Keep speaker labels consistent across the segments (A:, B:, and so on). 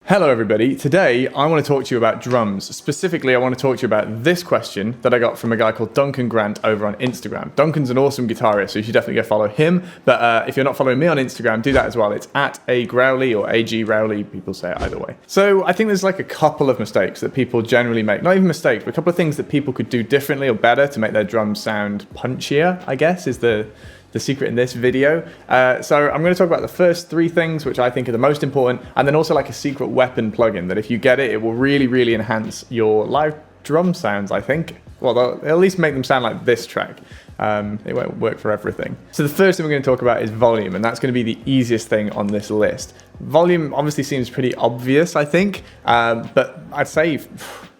A: Hello everybody, today I want to talk to you about drums. Specifically, I want to talk to you about this question that I got from a guy called Duncan Grant over on Instagram. Duncan's an awesome guitarist, so you should definitely go follow him. But if you're not following me on Instagram, do that as well. It's at a Growley or AG Rowley, people say it either way. So I think there's like a couple of mistakes that people generally make. Not even mistakes, but a couple of things that people could do differently or better to make their drums sound punchier, I guess, is the secret in this video. So I'm going to talk about the first three things, which I think are the most important, and then also like a secret weapon plugin that if you get it, it will really, really enhance your live drum sounds, I think. Well, they'll at least make them sound like this track. It won't work for everything. So the first thing we're going to talk about is volume, and that's going to be the easiest thing on this list. Volume obviously seems pretty obvious, I think, but I'd say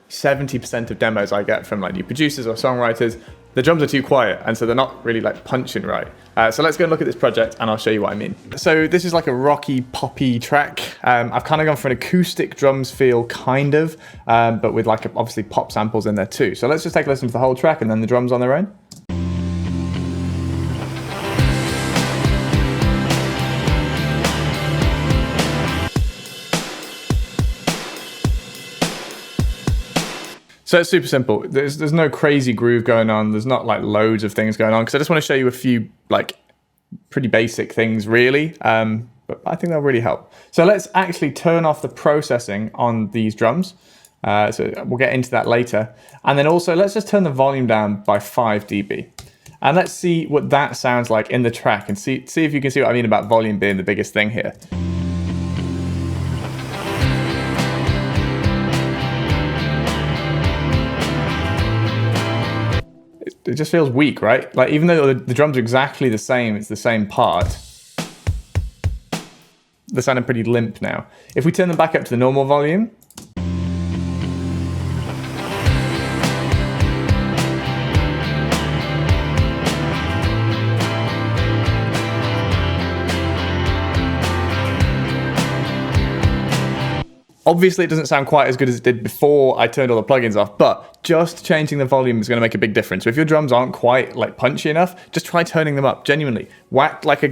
A: 70% of demos I get from like new producers or songwriters, the drums are too quiet, and so they're not really like punching right. So let's go and look at this project and I'll show you what I mean. So this is like a rocky, poppy track. I've kind of gone for an acoustic drums feel, kind of, but with like obviously pop samples in there too. So let's just take a listen to the whole track and then the drums on their own. So it's super simple. There's no crazy groove going on. There's not like loads of things going on because I just want to show you a few like pretty basic things really, but I think they'll really help. So let's actually turn off the processing on these drums. So we'll get into that later. And then also let's just turn the volume down by 5 dB. And let's see what that sounds like in the track and see if you can see what I mean about volume being the biggest thing here. It just feels weak, right? Like even though the drums are exactly the same, it's the same part, they're sounding pretty limp now. If we turn them back up to the normal volume, obviously, it doesn't sound quite as good as it did before I turned all the plugins off, but just changing the volume is going to make a big difference. So if your drums aren't quite like punchy enough, just try turning them up, genuinely. Whack like a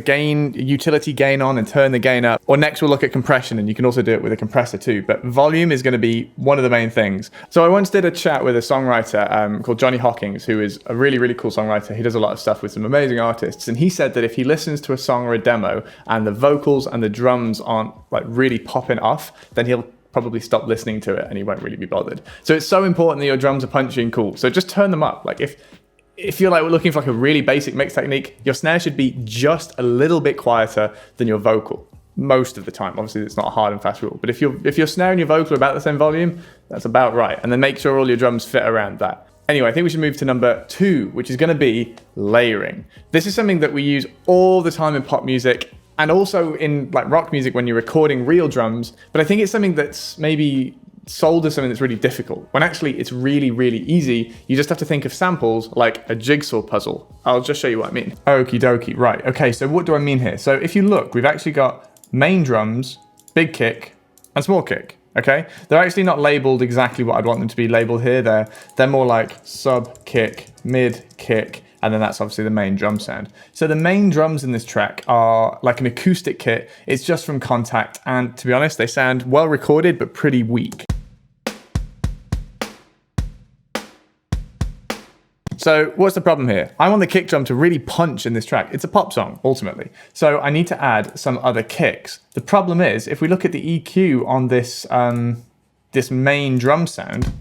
A: utility gain on and turn the gain up. Or next we'll look at compression, and you can also do it with a compressor too. But volume is going to be one of the main things. So I once did a chat with a songwriter called Johnny Hawkins, who is a really, really cool songwriter. He does a lot of stuff with some amazing artists. And he said that if he listens to a song or a demo and the vocals and the drums aren't like really popping off, then he'll probably stop listening to it and he won't really be bothered. So it's so important that your drums are punchy and cool. So just turn them up. Like if you're like looking for like a really basic mix technique, your snare should be just a little bit quieter than your vocal most of the time. Obviously it's not a hard and fast rule, but if your snare and your vocal are about the same volume, that's about right. And then make sure all your drums fit around that. Anyway, I think we should move to number 2, which is going to be layering. This is something that we use all the time in pop music and also in like rock music when you're recording real drums, but I think it's something that's maybe sold as something that's really difficult, when actually it's really, really easy. You just have to think of samples like a jigsaw puzzle. I'll just show you what I mean. Okie dokie, right, okay, so what do I mean here? So if you look, we've actually got main drums, big kick, and small kick, okay? They're actually not labeled exactly what I'd want them to be labeled here. They're more like sub kick, mid kick, and then that's obviously the main drum sound. So the main drums in this track are like an acoustic kit. It's just from Contact, and to be honest, they sound well recorded, but pretty weak. So what's the problem here? I want the kick drum to really punch in this track. It's a pop song, ultimately. So I need to add some other kicks. The problem is, if we look at the EQ on this, this main drum sound,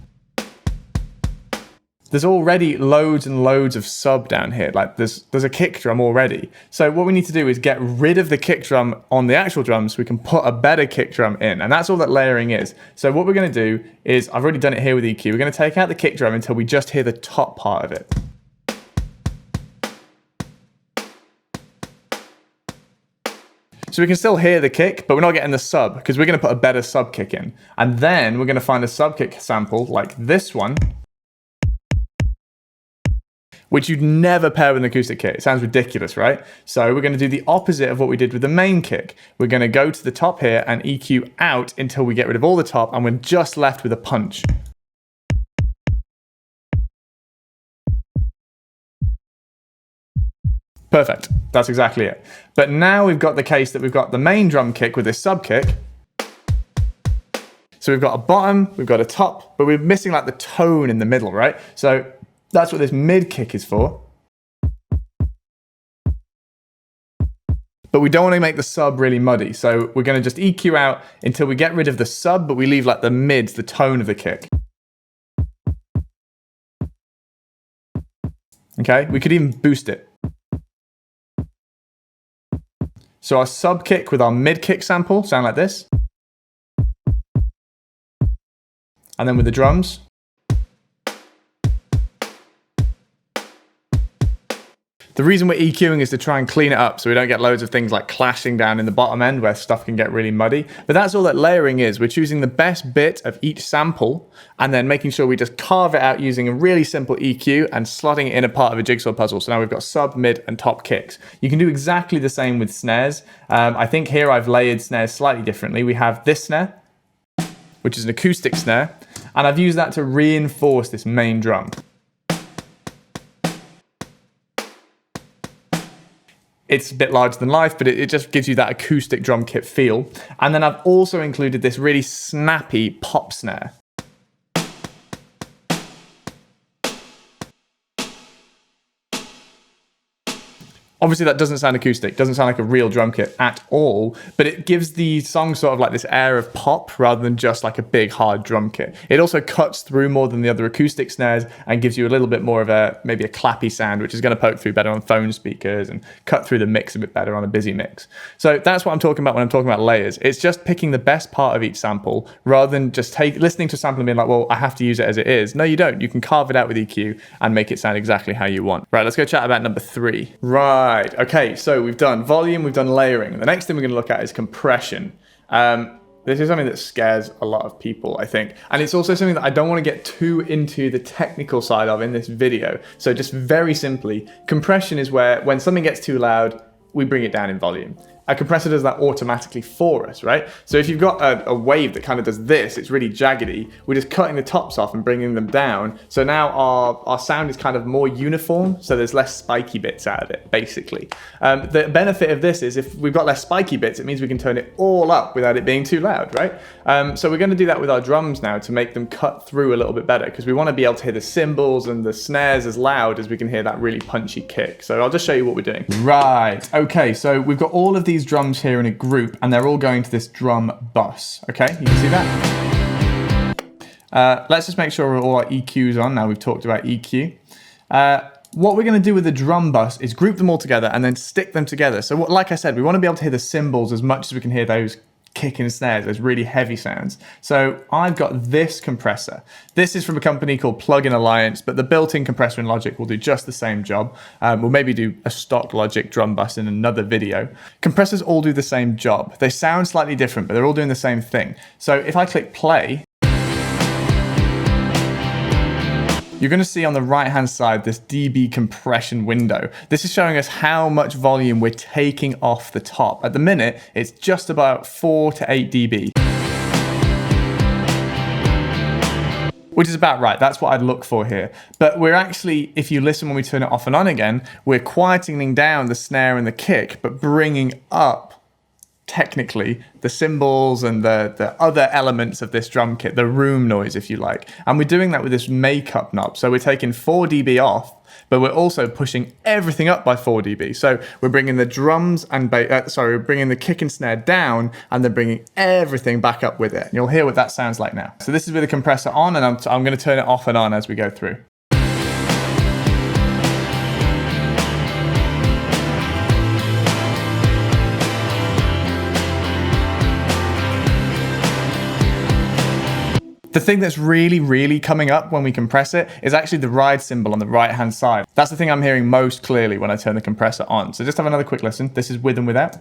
A: there's already loads and loads of sub down here. Like there's a kick drum already. So what we need to do is get rid of the kick drum on the actual drums so we can put a better kick drum in. And that's all that layering is. So what we're going to do is, I've already done it here with EQ. We're going to take out the kick drum until we just hear the top part of it. So we can still hear the kick, but we're not getting the sub because we're going to put a better sub kick in. And then we're going to find a sub kick sample like this one, which you'd never pair with an acoustic kit. It sounds ridiculous, right? So we're going to do the opposite of what we did with the main kick. We're going to go to the top here and EQ out until we get rid of all the top, and we're just left with a punch. Perfect. That's exactly it. But now we've got the case that we've got the main drum kick with this sub kick, So we've got a bottom, we've got a top, but we're missing like the tone in the middle, right? So that's what this mid kick is for. But we don't want to make the sub really muddy. So we're going to just EQ out until we get rid of the sub, but we leave like the mids, the tone of the kick. Okay, we could even boost it. So our sub kick with our mid kick sample sound like this. And then with the drums. The reason we're EQing is to try and clean it up so we don't get loads of things like clashing down in the bottom end where stuff can get really muddy. But that's all that layering is. We're choosing the best bit of each sample and then making sure we just carve it out using a really simple EQ and slotting it in a part of a jigsaw puzzle. So now we've got sub, mid, and top kicks. You can do exactly the same with snares. I think here I've layered snares slightly differently. We have this snare, which is an acoustic snare, and I've used that to reinforce this main drum. It's a bit larger than life, but it just gives you that acoustic drum kit feel. And then I've also included this really snappy pop snare. Obviously that doesn't sound acoustic, doesn't sound like a real drum kit at all, but it gives the song sort of like this air of pop rather than just like a big hard drum kit. It also cuts through more than the other acoustic snares and gives you a little bit more of maybe a clappy sound, which is going to poke through better on phone speakers and cut through the mix a bit better on a busy mix. So that's what I'm talking about when I'm talking about layers. It's just picking the best part of each sample rather than just listening to a sample and being like, well, I have to use it as it is. No, you don't. You can carve it out with EQ and make it sound exactly how you want. Right, let's go chat about number 3. Right, okay, so we've done volume, we've done layering. The next thing we're going to look at is compression. This is something that scares a lot of people, I think. And it's also something that I don't want to get too into the technical side of in this video. So just very simply, compression is where when something gets too loud, we bring it down in volume. A compressor does that automatically for us, right? So if you've got a wave that kind of does this, it's really jaggedy, we're just cutting the tops off and bringing them down. So now our sound is kind of more uniform, so there's less spiky bits out of it, basically. The benefit of this is if we've got less spiky bits, it means we can turn it all up without it being too loud, right? So we're going to do that with our drums now to make them cut through a little bit better, because we want to be able to hear the cymbals and the snares as loud as we can hear that really punchy kick. So I'll just show you what we're doing. Right, okay, so we've got all of these drums here in a group and they're all going to this drum bus. Okay, you can see that. Let's just make sure all our EQs on. Now we've talked about EQ. What we're going to do with the drum bus is group them all together and then stick them together. So like I said, we want to be able to hear the cymbals as much as we can hear those kick and snares, those really heavy sounds. So I've got this compressor. This is from a company called Plug-in Alliance, but the built-in compressor in Logic will do just the same job. We'll maybe do a stock Logic drum bus in another video. Compressors all do the same job. They sound slightly different, but they're all doing the same thing. So if I click play, you're going to see on the right-hand side this dB compression window. This is showing us how much volume we're taking off the top. At the minute, it's just about 4 to 8 dB. Which is about right. That's what I'd look for here. But we're actually, if you listen when we turn it off and on again, we're quietening down the snare and the kick, but bringing up technically the cymbals and the other elements of this drum kit, the room noise, if you like. And we're doing that with this makeup knob. So we're taking 4 dB off, but we're also pushing everything up by 4 dB. So we're bringing the drums and we're bringing the kick and snare down and then bringing everything back up with it. And you'll hear what that sounds like now. So this is with the compressor on, and I'm going to turn it off and on as we go through. The thing that's really, really coming up when we compress it is actually the ride cymbal on the right-hand side. That's the thing I'm hearing most clearly when I turn the compressor on. So just have another quick listen. This is with and without.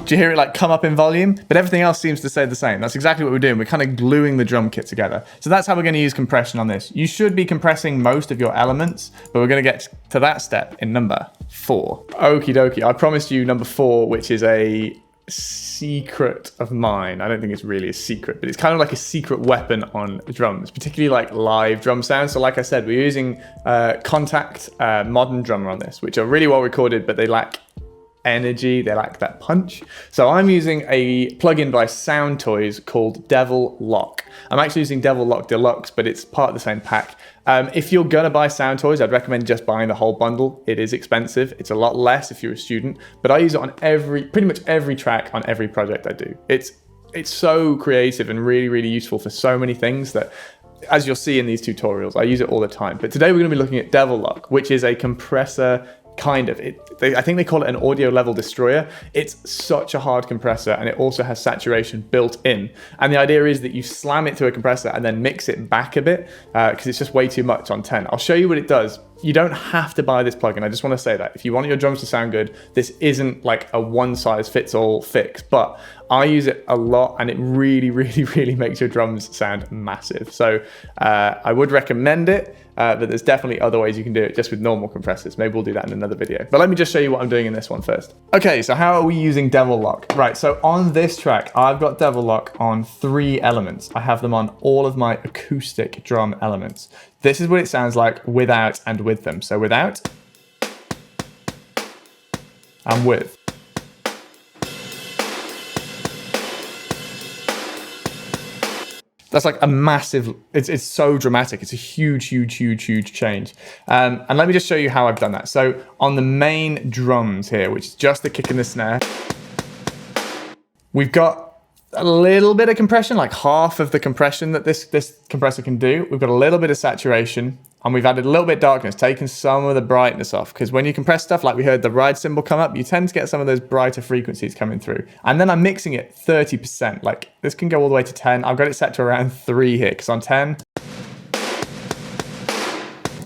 A: Do you hear it like come up in volume? But everything else seems to stay the same. That's exactly what we're doing. We're kind of gluing the drum kit together. So that's how we're going to use compression on this. You should be compressing most of your elements, but we're going to get to that step in number 4. Okie dokie. I promised you number 4, which is a secret of mine. I don't think it's really a secret, but it's kind of like a secret weapon on drums, particularly like live drum sounds. So like I said, we're using Contact modern drummer on this, which are really well recorded, but they lack energy, they lack that punch. So I'm using a plugin by Sound Toys called Devil Lock. I'm actually using Devil Lock Deluxe, but it's part of the same pack. If you're gonna buy Sound Toys, I'd recommend just buying the whole bundle. It is expensive. It's a lot less if you're a student, but I use it on pretty much every track on every project I do. It's so creative and really, really useful for so many things that, as you'll see in these tutorials, I use it all the time. But today we're gonna be looking at Devil Lock, which is a compressor kind of. I think they call it an audio level destroyer. It's such a hard compressor, and it also has saturation built in. And the idea is that you slam it to a compressor and then mix it back a bit because it's just way too much on 10. I'll show you what it does. You don't have to buy this plugin. I just want to say that if you want your drums to sound good, this isn't like a one size fits all fix, but I use it a lot and it really, really, really makes your drums sound massive. So I would recommend it, but there's definitely other ways you can do it just with normal compressors. Maybe we'll do that in another video. But let me just show you what I'm doing in this one first. Okay, so how are we using Devil Lock? Right, so on this track, I've got Devil Lock on 3 elements. I have them on all of my acoustic drum elements. This is what it sounds like without and with them. So without and with. That's like a massive, it's so dramatic. It's a huge, huge, huge, huge change. And let me just show you how I've done that. So on the main drums here, which is just the kick and the snare, we've got a little bit of compression, like half of the compression that this compressor can do. We've got a little bit of saturation, and we've added a little bit of darkness, taken some of the brightness off, because when you compress stuff, like we heard the ride cymbal come up, you tend to get some of those brighter frequencies coming through. And then I'm mixing it 30%. Like this can go all the way to 10. I've got it set to around 3 here, because on 10,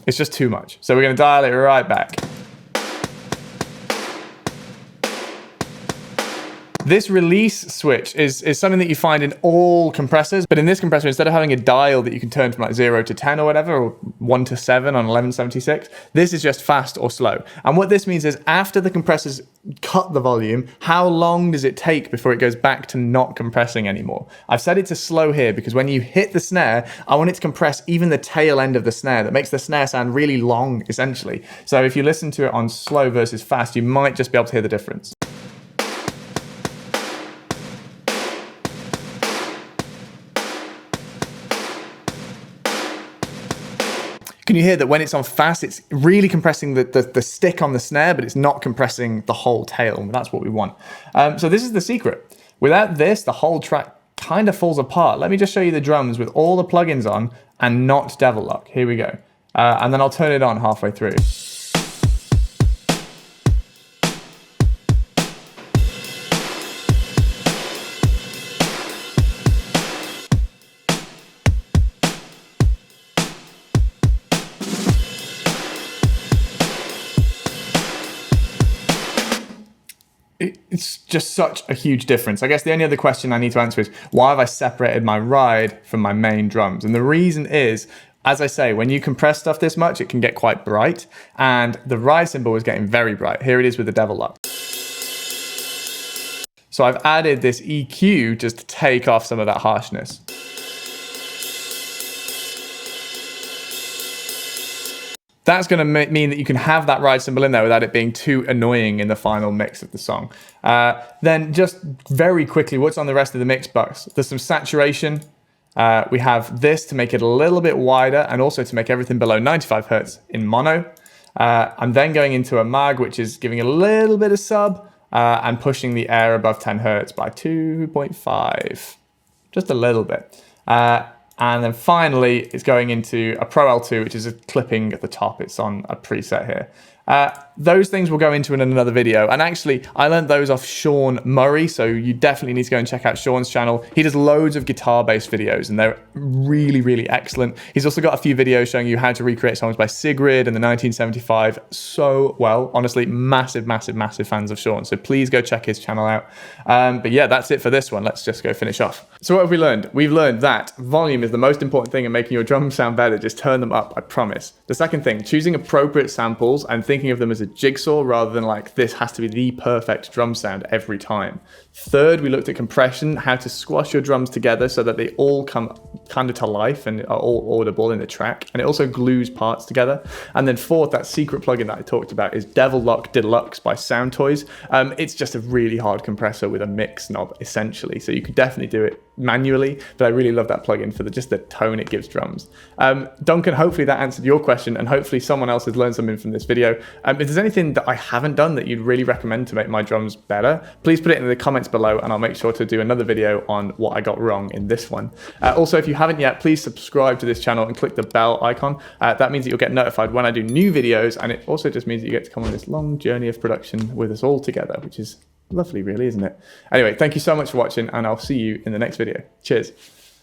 A: it's just too much. So we're gonna dial it right back. This release switch is something that you find in all compressors, but in this compressor, instead of having a dial that you can turn from like 0 to 10 or whatever, or 1 to 7 on 1176, this is just fast or slow. And what this means is after the compressors cut the volume, how long does it take before it goes back to not compressing anymore? I've set it to slow here because when you hit the snare, I want it to compress even the tail end of the snare. That makes the snare sound really long, essentially. So if you listen to it on slow versus fast, you might just be able to hear the difference. Can you hear that when it's on fast, it's really compressing the stick on the snare, but it's not compressing the whole tail, and that's what we want. So this is the secret. Without this, the whole track kind of falls apart. Let me just show you the drums with all the plugins on and not Devil Lock. Here we go. And then I'll turn it on halfway through. It's just such a huge difference. I guess the only other question I need to answer is, why have I separated my ride from my main drums? And the reason is, as I say, when you compress stuff this much, it can get quite bright. And the ride cymbal is getting very bright. Here it is with the Devil Lock. So I've added this EQ just to take off some of that harshness. That's going to mean that you can have that ride cymbal in there without it being too annoying in the final mix of the song. Then just very quickly, what's on the rest of the mix box? There's some saturation. We have this to make it a little bit wider and also to make everything below 95 Hertz in mono. I'm then going into a mag, which is giving a little bit of sub and pushing the air above 10 Hertz by 2.5, just a little bit. And then finally, it's going into a Pro L2, which is a clipping at the top. It's on a preset here. Those things we'll go into in another video. And actually, I learned those off Sean Murray, so you definitely need to go and check out Sean's channel. He does loads of guitar-based videos, and they're really, really excellent. He's also got a few videos showing you how to recreate songs by Sigrid and the 1975 so well. Honestly, massive, massive, massive fans of Sean, so please go check his channel out. But yeah, that's it for this one. Let's just go finish off. So what have we learned? We've learned that volume is the most important thing in making your drums sound better. Just turn them up, I promise. The second thing, choosing appropriate samples and thinking of them as a jigsaw rather than like this has to be the perfect drum sound every time. Third, we looked at compression, how to squash your drums together so that they all come kind of to life and are all audible in the track. And it also glues parts together. And then fourth, that secret plugin that I talked about is Devil Lock Deluxe by Sound Toys. It's just a really hard compressor with a mix knob essentially. So you could definitely do it manually, but I really love that plugin for just the tone it gives drums. Duncan, hopefully that answered your question, and hopefully someone else has learned something from this video. If there's anything that I haven't done that you'd really recommend to make my drums better, please put it in the comments below and I'll make sure to do another video on what I got wrong in this one. Also, if you haven't yet, please subscribe to this channel and click the bell icon. That means that you'll get notified when I do new videos, and it also just means that you get to come on this long journey of production with us all together, which is lovely, really, isn't it? Anyway, thank you so much for watching, and I'll see you in the next video. Cheers.